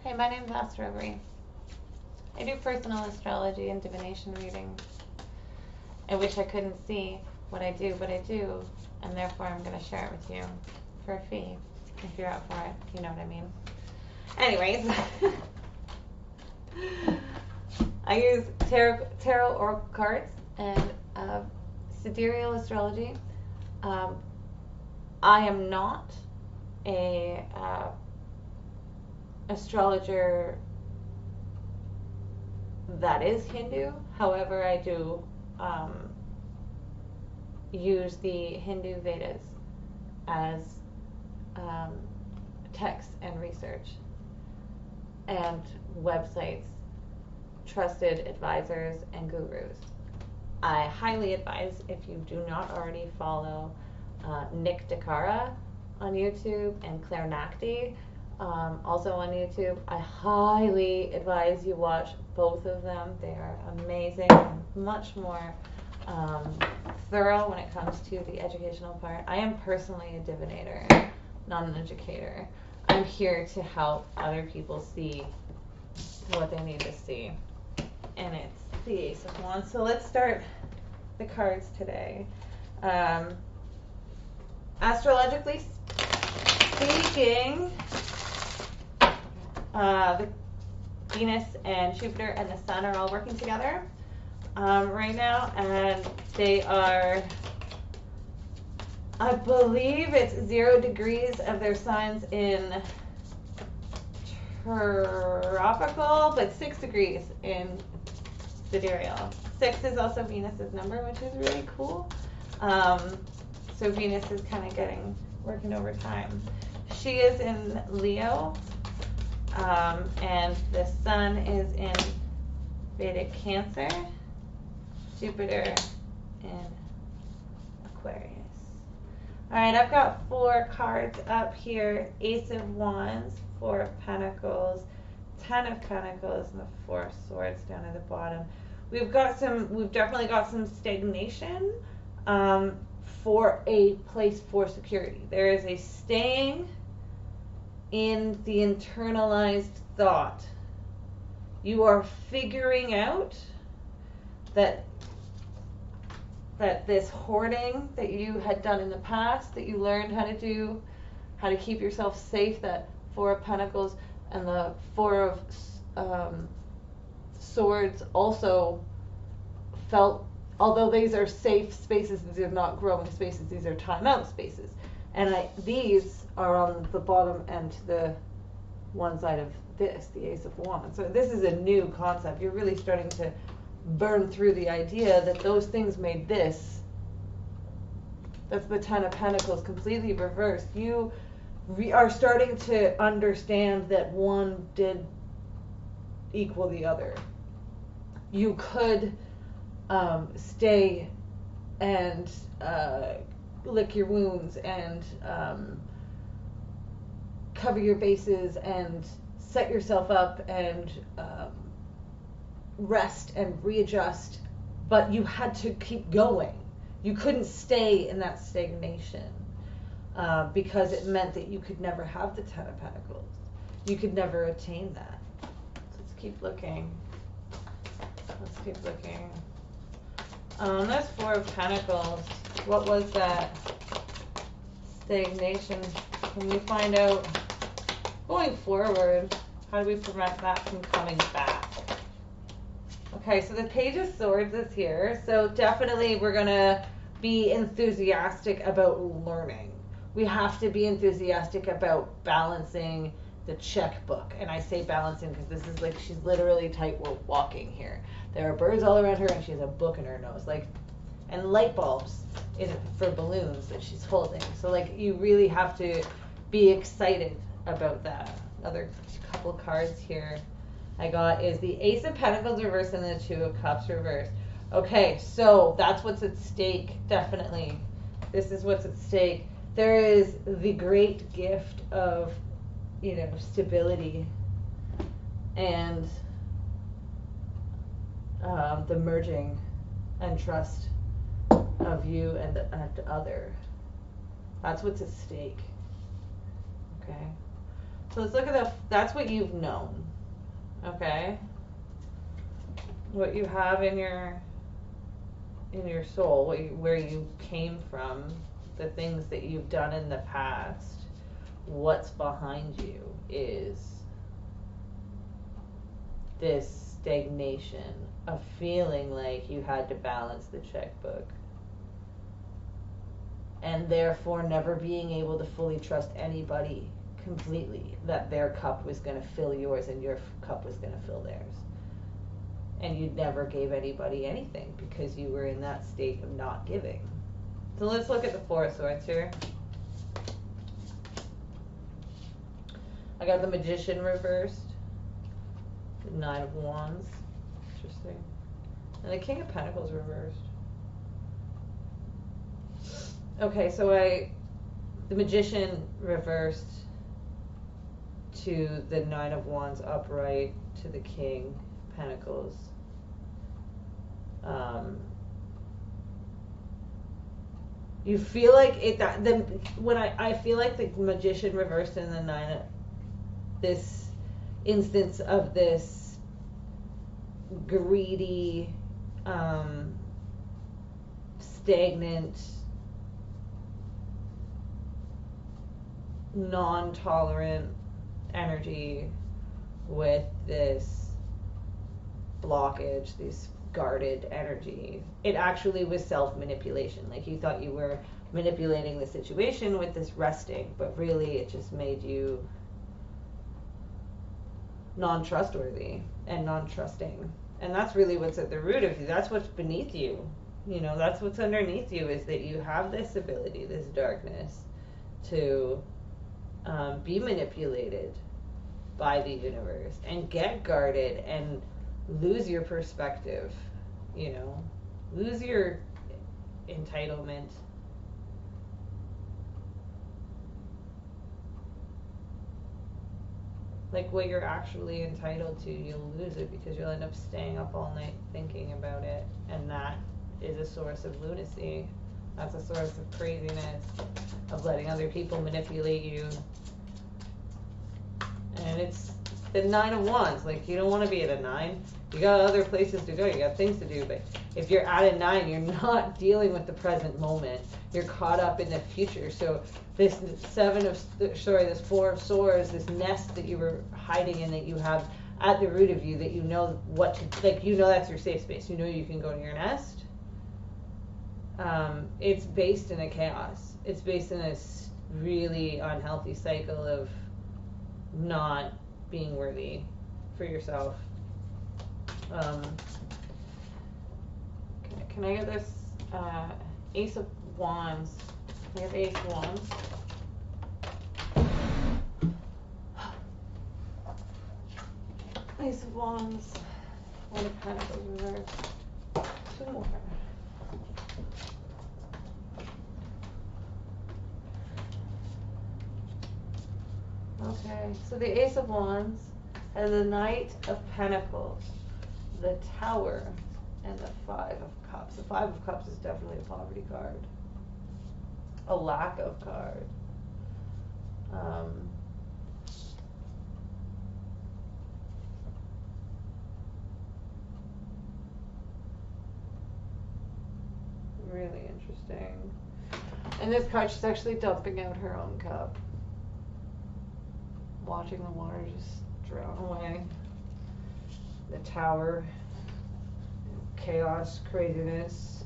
Hey, my name's Astro Brie. I do personal astrology and divination readings. I wish I couldn't see what I do, but I do, and therefore I'm going to share it with you for a fee, if you're up for it, you know what I mean. Anyways, I use tarot oracle cards and sidereal astrology. I am not a astrologer that is Hindu. However, I do use the Hindu Vedas as texts and research and websites, trusted advisors and gurus. I highly advise, if you do not already follow Nick DeCara on YouTube and Claire Nakti, also on YouTube, I highly advise you watch both of them. They are amazing, much more thorough when it comes to the educational part. I am personally a divinator, not an educator. I'm here to help other people see what they need to see. And it's the Ace of Wands. So let's start the cards today. Astrologically speaking, the Venus and Jupiter and the Sun are all working together right now, and they are, I believe it's 0 degrees of their signs in tropical, but 6 degrees in sidereal. 6 is also Venus's number, which is really cool. So Venus is kind of working overtime. She is in Leo, and the Sun is in Vedic Cancer, Jupiter in Aquarius. All right, I've got 4 cards up here: Ace of Wands, 4 of Pentacles, 10 of Pentacles, and the 4 of Swords down at the bottom. We've definitely got some stagnation for a place for security. There is a staying in the internalized thought. You are figuring out that this hoarding that you had done in the past, that you learned how to do, how to keep yourself safe, that 4 of Pentacles and the 4 of Swords also felt, although these are safe spaces, these are not growing spaces, these are timeout spaces. And these are on the bottom and to the one side of this, the Ace of Wands. So this is a new concept. You're really starting to burn through the idea that those things made this. That's the 10 of Pentacles completely reversed. You are starting to understand that one did equal the other. You could stay and lick your wounds and cover your bases and set yourself up and rest and readjust, but you had to keep going. You couldn't stay in that stagnation because it meant that you could never have the 10 of Pentacles. You could never attain that. So let's keep looking. That's 4 of Pentacles. What was that stagnation? Can we find out going forward? How do we prevent that from coming back? Okay, so the Page of Swords is here. So definitely we're going to be enthusiastic about learning. We have to be enthusiastic about balancing the checkbook. And I say balancing because this is like she's literally tightrope walking here. There are birds all around her and she has a book in her nose. And light bulbs for balloons that she's holding. So you really have to be excited about that. Another couple cards here I got is the Ace of Pentacles reversed and the 2 of Cups reversed. Okay, so that's what's at stake, definitely. This is what's at stake. There is the great gift of, stability and the merging and trust of you and other. That's what's at stake. Okay. So let's look at that's what you've known, okay? What you have in your soul, where you came from, the things that you've done in the past. What's behind you is this stagnation of feeling like you had to balance the checkbook, and therefore never being able to fully trust anybody completely, that their cup was going to fill yours and your cup was going to fill theirs. And you never gave anybody anything because you were in that state of not giving. So let's look at the Four of Swords here. I got the Magician reversed, the Nine of Wands, interesting, and the King of Pentacles reversed. Okay, so the Magician reversed to the Nine of Wands upright to the King of Pentacles. You feel like I feel like the Magician reversed in the this instance of this greedy, stagnant, non-tolerant energy with this blockage, this guarded energy. It actually was self-manipulation. Like, you thought you were manipulating the situation with this resting, but really it just made you non-trustworthy and non-trusting. And that's really what's at the root of you. That's what's beneath you. You know, that's what's underneath you, is that you have this ability, this darkness, to be manipulated by the universe and get guarded and lose your perspective, you know, lose your entitlement. Like, what you're actually entitled to, you'll lose it because you'll end up staying up all night thinking about it, and that is a source of lunacy. That's a source of craziness, of letting other people manipulate you. And it's the Nine of Wands. Like, you don't want to be at a 9. You got other places to go. You got things to do. But if you're at a 9, you're not dealing with the present moment. You're caught up in the future. So this this Four of Swords, this nest that you were hiding in, that you have at the root of you, that you know what to, like, you know that's your safe space. You know you can go to your nest. It's based in a chaos. It's based in a really unhealthy cycle of not being worthy for yourself. Can I get this Ace of Wands? Can I get the Ace of Wands? Ace of Wands. One of Pentacles reversed. 2 more. Okay, so the Ace of Wands and the Knight of Pentacles, the Tower, and the Five of Cups. The Five of Cups is definitely a poverty card, a lack of card. Really interesting. And this card, she's actually dumping out her own cup, watching the water just drown away. The Tower, chaos, craziness,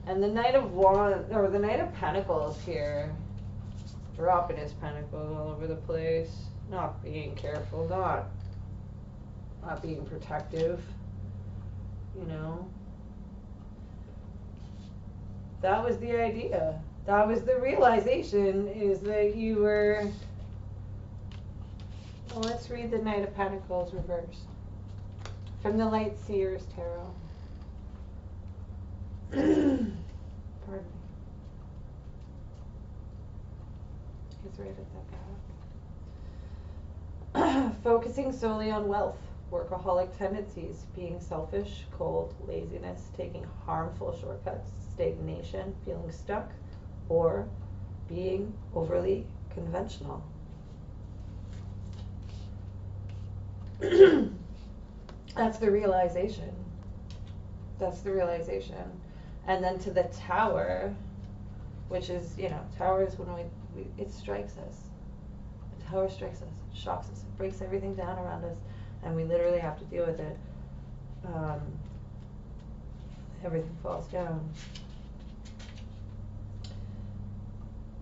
and the Knight of Wands, or the Knight of Pentacles here, dropping his pentacles all over the place, not being careful, not being protective, you know. That was the idea. That was the realization, is that you were... Well, let's read the Knight of Pentacles reversed from the Light Seer's Tarot. Pardon me. He's right at that back. Focusing solely on wealth, workaholic tendencies, being selfish, cold, laziness, taking harmful shortcuts, stagnation, feeling stuck, or being overly conventional. That's the realization. That's the realization. And then to the Tower, which is, you know, Tower is when it strikes us. The Tower strikes us, shocks us, it breaks everything down around us, and we literally have to deal with it. Everything falls down.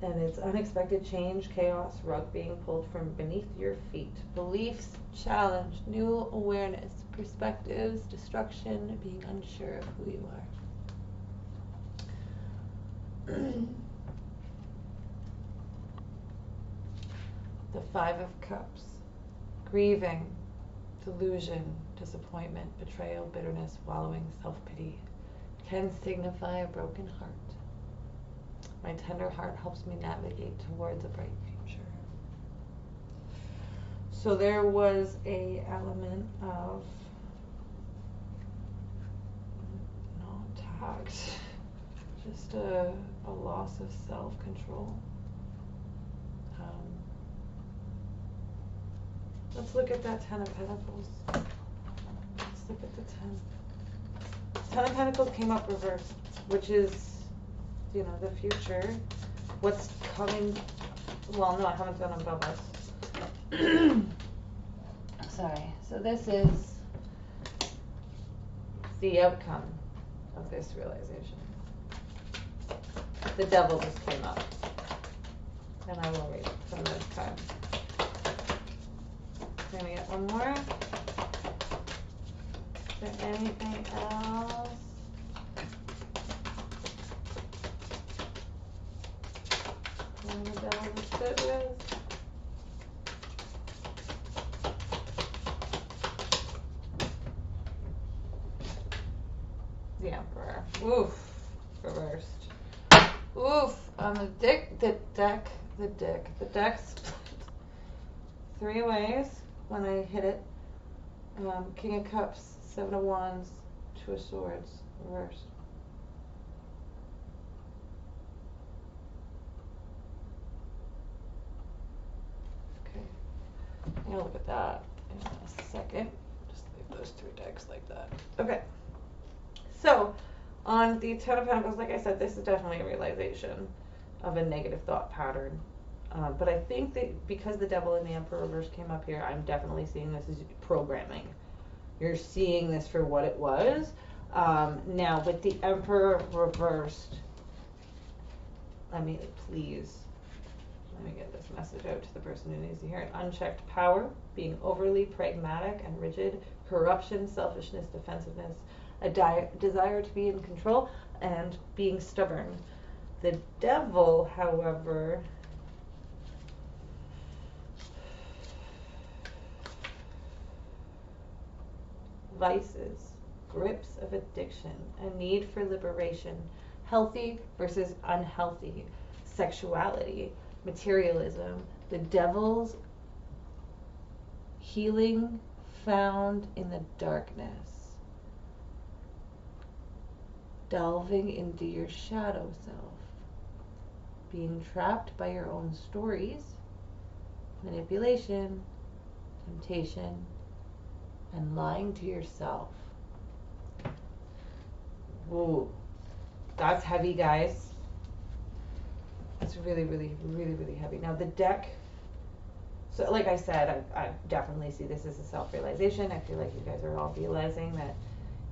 And it's unexpected change, chaos, rug being pulled from beneath your feet. Beliefs challenged, new awareness, perspectives, destruction, being unsure of who you are. The Five of Cups. Grieving, delusion, disappointment, betrayal, bitterness, wallowing, self-pity. Can signify a broken heart. My tender heart helps me navigate towards a bright future. So there was a element of not tact, just a loss of self-control. Let's look at that Ten of Pentacles. Let's look at the 10. Ten of Pentacles came up reversed, which is, you know, the future. What's coming? Well, no, I haven't done above us. Sorry. So this is the outcome of this realization. The Devil just came up. And I will read it from this time. I'm gonna get one more. Is there anything else? And the Devil to sit with. The Emperor. Oof. Reversed. Oof. On the deck's split 3 ways when I hit it. King of Cups, 7 of Wands, 2 of Swords, reversed. Okay, I'm gonna look at that in a second. Just leave those 3 decks like that. Okay, so on the Ten of Pentacles, like I said, this is definitely a realization of a negative thought pattern. But I think that because the Devil and the Emperor reverse came up here, I'm definitely seeing this as programming. You're seeing this for what it was. Now, with the Emperor reversed, let me get this message out to the person who needs to hear it. Unchecked power, being overly pragmatic and rigid, corruption, selfishness, defensiveness, a desire to be in control, and being stubborn. The Devil, however, vices, grips of addiction, a need for liberation, healthy versus unhealthy, sexuality, materialism, the Devil's healing found in the darkness, delving into your shadow self, being trapped by your own stories, manipulation, temptation, and lying to yourself. Whoa, that's heavy, guys. That's really, really, really, really heavy. Now the deck, so like I said, I definitely see this as a self-realization. I feel like you guys are all realizing that,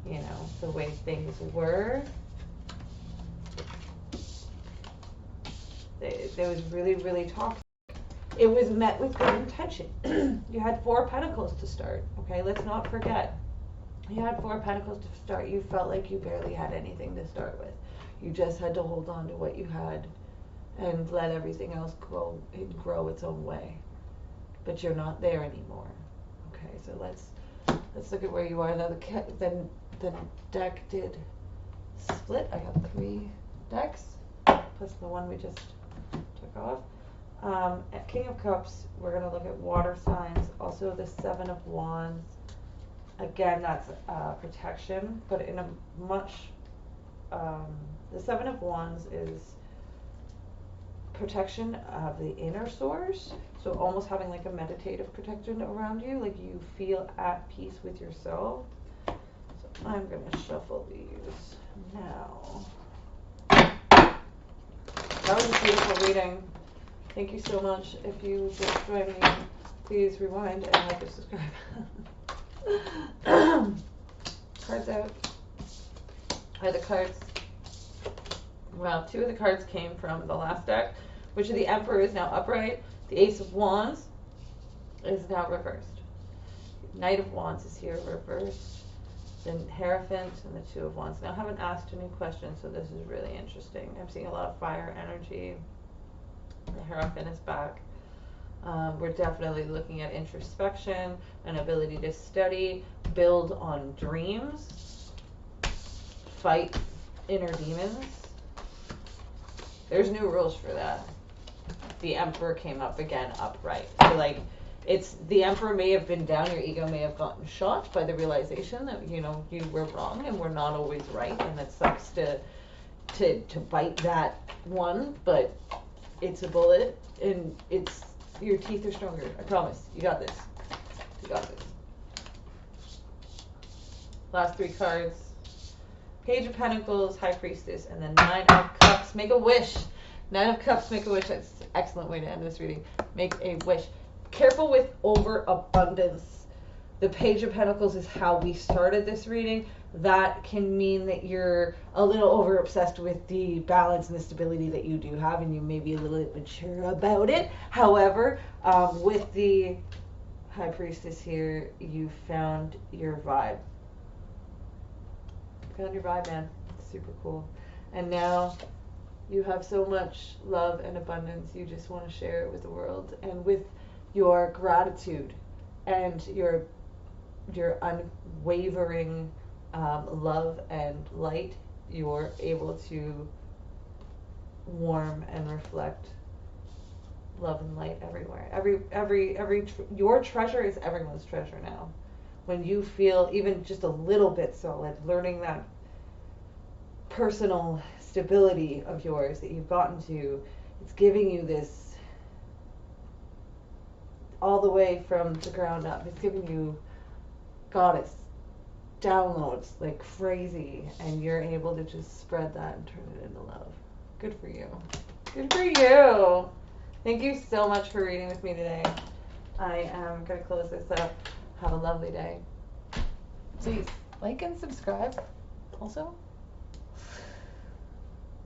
you know, the way things were, it was really, really toxic. It was met with good intention. You had 4 pentacles to start, okay? Let's not forget. You had 4 pentacles to start. You felt like you barely had anything to start with. You just had to hold on to what you had and let everything else grow its own way. But you're not there anymore. Okay, so let's look at where you are now. The deck did split. I got 3 decks plus the one we just took off. At King of Cups, we're going to look at water signs. Also the 7 of Wands. Again, that's protection, but in a much, the 7 of Wands is protection of the inner source. So almost having like a meditative protection around you, like you feel at peace with yourself. So I'm gonna shuffle these now. That was a beautiful reading. Thank you so much. If you just joined me, please rewind and like and subscribe. Cards out. Are the cards? Well, 2 of the cards came from the last deck, which of the Emperor is now upright. The Ace of Wands is now reversed. Knight of Wands is here reversed. The Hierophant and the 2 of Wands. Now I haven't asked any questions, so this is really interesting. I'm seeing a lot of fire energy. The Hierophant is back. We're definitely looking at introspection, an ability to study, build on dreams, fight inner demons. There's new rules for that. The Emperor came up again upright. So like, it's the Emperor may have been down, your ego may have gotten shot by the realization that, you know, you were wrong and we're not always right, and it sucks to bite that one, but it's a bullet and it's, your teeth are stronger. I promise. You got this. You got this. Last 3 cards. Page of Pentacles, High Priestess, and then 9 of Cups. Make a wish. 9 of Cups, make a wish. That's an excellent way to end this reading. Make a wish. Careful with overabundance. The Page of Pentacles is how we started this reading. That can mean that you're a little over obsessed with the balance and the stability that you do have, and you may be a little immature about it. However, with the High Priestess here, you found your vibe. Found your vibe, man. It's super cool. And now you have so much love and abundance. You just want to share it with the world, and with your gratitude and your unwavering love and light, you're able to warm and reflect love and light everywhere. Your treasure is everyone's treasure now. When you feel even just a little bit solid, learning that personal stability of yours that you've gotten to, it's giving you this all the way from the ground up. It's giving you goddess downloads like crazy, and you're able to just spread that and turn it into love. Good for you. Good for you. Thank you so much for reading with me today. I am going to close this up. Have a lovely day. Please like and subscribe also.